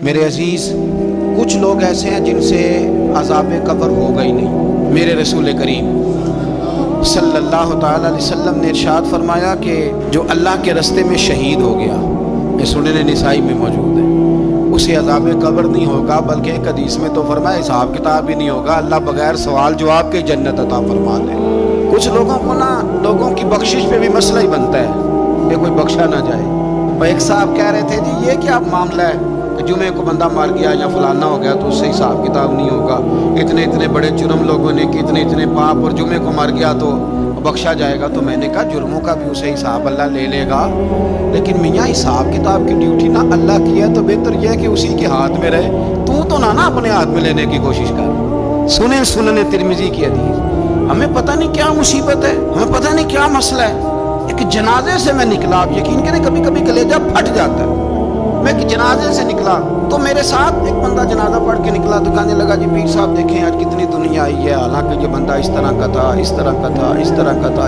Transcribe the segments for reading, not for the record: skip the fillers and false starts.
میرے عزیز، کچھ لوگ ایسے ہیں جن سے عذاب قبر ہوگا ہی نہیں۔ میرے رسول کریم صلی اللہ تعالی علیہ وسلم نے ارشاد فرمایا کہ جو اللہ کے رستے میں شہید ہو گیا، یہ سنن نسائی میں موجود ہے، اسے عذاب قبر نہیں ہوگا، بلکہ ایک حدیث میں تو فرمایا حساب کتاب ہی نہیں ہوگا، اللہ بغیر سوال جواب کے جنت عطا فرما دے۔ کچھ لوگوں کو لوگوں کی بخشش پہ بھی مسئلہ ہی بنتا ہے کہ کوئی بخشا نہ جائے۔ اور ایک صاحب کہہ رہے تھے جی یہ کیا معاملہ ہے کہ جمعے کو بندہ مر گیا یا فلانا ہو گیا تو اس سے حساب کتاب نہیں ہوگا، اتنے بڑے جرم لوگوں نے کہ اتنے پاپ، اور جمعے کو مر گیا تو بخشا جائے گا۔ تو میں نے کہا جرموں کا بھی اسے حساب اللہ لے لے گا، لیکن میاں حساب کتاب کی ڈیوٹی نہ اللہ کی ہے تو بہتر یہ ہے کہ اسی کے ہاتھ میں رہے، تو نہ اپنے ہاتھ میں لینے کی کوشش کر۔ سنن ترمذی کی حدیث۔ ہمیں پتہ نہیں کیا مصیبت ہے، ہمیں پتہ نہیں کیا مسئلہ ہے۔ ایک جنازے سے میں نکلا، آپ یقین کریں کبھی کبھی کلیجہ پھٹ جاتا ہے۔ میں ایک جنازے سے نکلا تو میرے ساتھ ایک بندہ جنازہ پڑھ کے نکلا تو کہنے لگا جی پیر صاحب دیکھیں آج کتنی دنیا آئی ہے، حالانکہ یہ بندہ اس طرح کا تھا، اس طرح کا تھا، اس طرح کا تھا۔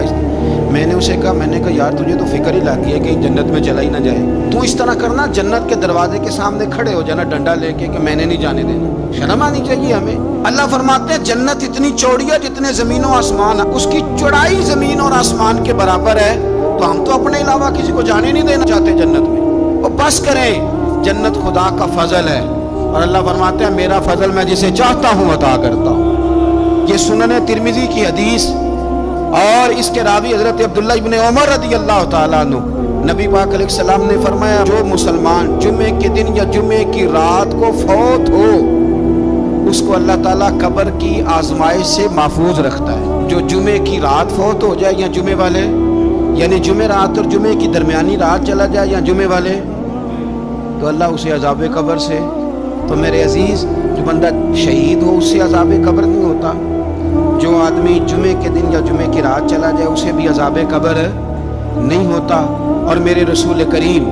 میں نے اسے کہا یار تجھے تو فکر ہی لاتی ہے کہ جنت میں چلا ہی نہ جائے، تو اس طرح کرنا جنت کے دروازے کے سامنے کھڑے ہو جانا ڈنڈا لے کے کہ میں نے نہیں جانے دینا۔ شرم آنی چاہیے ہمیں۔ اللہ فرماتے ہیں جنت اتنی چوڑی ہے جتنے زمین و آسمان ہے، اس کی چوڑائی زمین اور آسمان کے برابر ہے، تو ہم تو اپنے علاوہ کسی کو جانے نہیں دینا چاہتے جنت میں۔ اور بس کریں، جنت خدا کا فضل ہے، اور اللہ فرماتے ہیں میرا فضل میں جسے چاہتا ہوں عطا کرتا ہوں۔ یہ سنن ترمذی کی حدیث، اور اس کے راوی حضرت عبداللہ ابن عمر رضی اللہ تعالیٰ عنہ، نبی پاک علیہ السلام نے فرمایا جو مسلمان جمعے کے دن یا جمعے کی رات کو فوت ہو، اس کو اللہ تعالیٰ قبر کی آزمائش سے محفوظ رکھتا ہے۔ جو جمعے کی رات فوت ہو جائے یا جمعے والے، یعنی جمعے رات اور جمعے کی درمیانی رات چلا جائے یا جمعے والے، تو اللہ اسے عذاب قبر سے، تو میرے عزیز جو بندہ شہید ہو اس سے عذاب قبر نہیں ہوتا، جو آدمی جمعے کے دن یا جمعے کی رات چلا جائے اسے بھی عذاب قبر نہیں ہوتا۔ اور میرے رسول کریم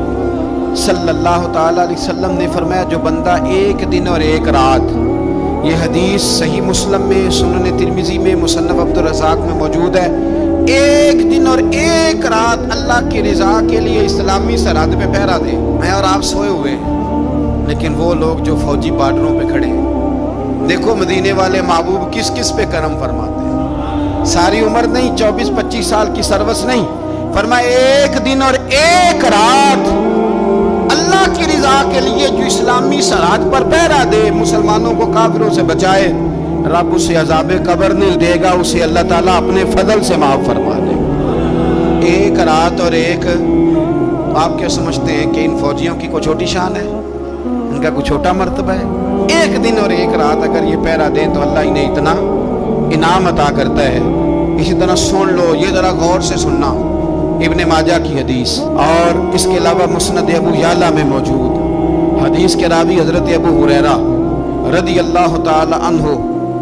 صلی اللہ تعالیٰ علیہ وسلم نے فرمایا جو بندہ ایک دن اور ایک رات، یہ حدیث صحیح مسلم میں، سنن ترمذی میں، مصنف عبدالرزاق میں موجود ہے، ایک دن اور ایک رات اللہ کی رضا کے لیے اسلامی سرحد پہ پہرا دے۔ میں اور آپ سوئے ہوئے ہیں، لیکن وہ لوگ جو فوجی بارڈروں پہ کھڑے ہیں، دیکھو مدینے والے محبوب کس کس پہ کرم فرماتے ہیں۔ ساری عمر نہیں، 24-25 سال کی سروس نہیں، فرمایا ایک دن اور ایک رات اللہ کی رضا کے لیے جو اسلامی سرحد پر پہرا دے، مسلمانوں کو کافروں سے بچائے، رب اسے عذاب قبر نہیں دے گا، اسے اللہ تعالیٰ اپنے فضل سے معاف فرما دے گا۔ ایک رات اور ایک، آپ کیا سمجھتے ہیں کہ ان فوجیوں کی کوئی چھوٹی شان ہے، ان کا کوئی چھوٹا مرتبہ ہے؟ ایک دن اور ایک رات اگر یہ پہرا دیں تو اللہ انہیں اتنا انعام عطا کرتا ہے۔ اسی طرح سن لو، یہ ذرا غور سے سننا، ابن ماجہ کی حدیث، اور اس کے علاوہ مسند ابو یعلا میں موجود حدیث کے راوی حضرت ابو ہریرہ رضی اللہ تعالی عنہ،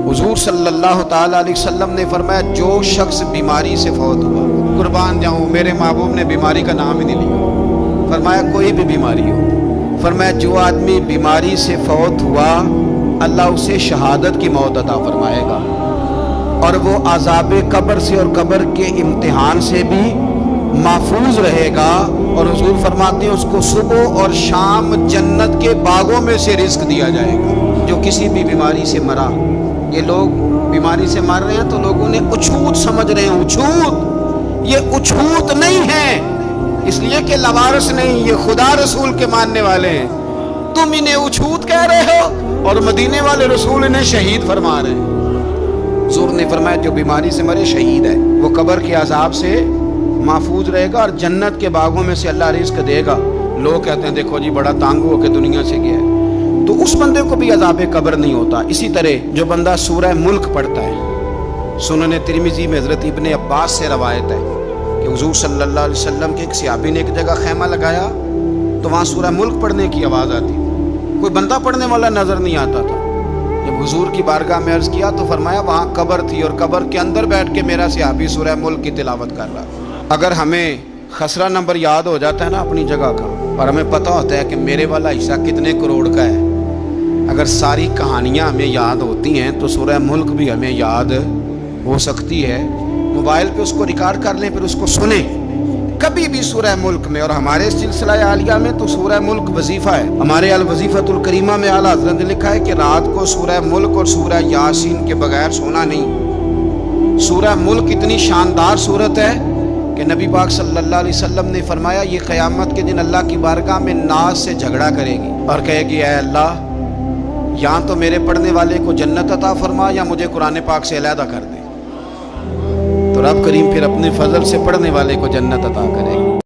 حضور صلی اللہ تعالی علیہ وسلم نے فرمایا جو شخص بیماری سے فوت ہوا، قربان جاؤں میرے محبوب نے بیماری کا نام ہی نہیں لیا، فرمایا کوئی بھی بیماری ہو، فرمایا جو آدمی بیماری سے فوت ہوا اللہ اسے شہادت کی موت عطا فرمائے گا، اور وہ عذاب قبر سے اور قبر کے امتحان سے بھی محفوظ رہے گا، اور حضور فرماتے ہیں اس کو صبح اور شام جنت کے باغوں میں سے رزق دیا جائے گا۔ جو کسی بھی بیماری سے مرا، یہ لوگ بیماری سے مر رہے ہیں تو لوگوں نے اچھوت سمجھ رہے ہیں، اچھوت، یہ اچھوت نہیں ہے، اس لیے کہ لوارث نہیں، یہ خدا رسول کے ماننے والے ہیں، تم انہیں اچھوت کہہ رہے ہو اور مدینے والے رسول انہیں شہید فرما رہے ہیں۔ حضور نے فرمایا جو بیماری سے مرے شہید ہے، وہ قبر کے عذاب سے محفوظ رہے گا اور جنت کے باغوں میں سے اللہ رزق دے گا۔ لوگ کہتے ہیں دیکھو جی بڑا تانگ ہو کے دنیا سے گیا ہے، تو اس بندے کو بھی عذاب قبر نہیں ہوتا۔ اسی طرح جو بندہ سورہ ملک پڑھتا ہے، سنن ترمذی میں حضرت ابن عباس سے روایت ہے کہ حضور صلی اللہ علیہ وسلم کے ایک صحابی نے ایک جگہ خیمہ لگایا تو وہاں سورہ ملک پڑھنے کی آواز آتی تھی، کوئی بندہ پڑھنے والا نظر نہیں آتا تھا۔ جب حضور کی بارگاہ میں عرض کیا تو فرمایا وہاں قبر تھی اور قبر کے اندر بیٹھ کے میرا صحابی سورہ ملک کی تلاوت کر رہا۔ اگر ہمیں خسرہ نمبر یاد ہو جاتا ہے نا اپنی جگہ کا، اور ہمیں پتہ ہوتا ہے کہ میرے والا حصہ کتنے کروڑ کا ہے، اگر ساری کہانیاں ہمیں یاد ہوتی ہیں تو سورہ ملک بھی ہمیں یاد ہو سکتی ہے۔ موبائل پہ اس کو ریکارڈ کر لیں، پھر اس کو سنیں، کبھی بھی سورہ ملک میں، اور ہمارے سلسلہ عالیہ میں تو سورہ ملک وظیفہ ہے، ہمارے الوظیفۃ الکریمہ میں اعلیٰ حضرت نے لکھا ہے کہ رات کو سورہ ملک اور سورہ یاسین کے بغیر سونا نہیں۔ سورہ ملک اتنی شاندار صورت ہے کہ نبی پاک صلی اللہ علیہ وسلم نے فرمایا یہ قیامت کے دن اللہ کی بارگاہ میں ناز سے جھگڑا کرے گی اور کہے گی اے اللہ، یا تو میرے پڑھنے والے کو جنت عطا فرما یا مجھے قرآن پاک سے علیحدہ کر دے۔ تو رب کریم پھر اپنے فضل سے پڑھنے والے کو جنت عطا کرے گا۔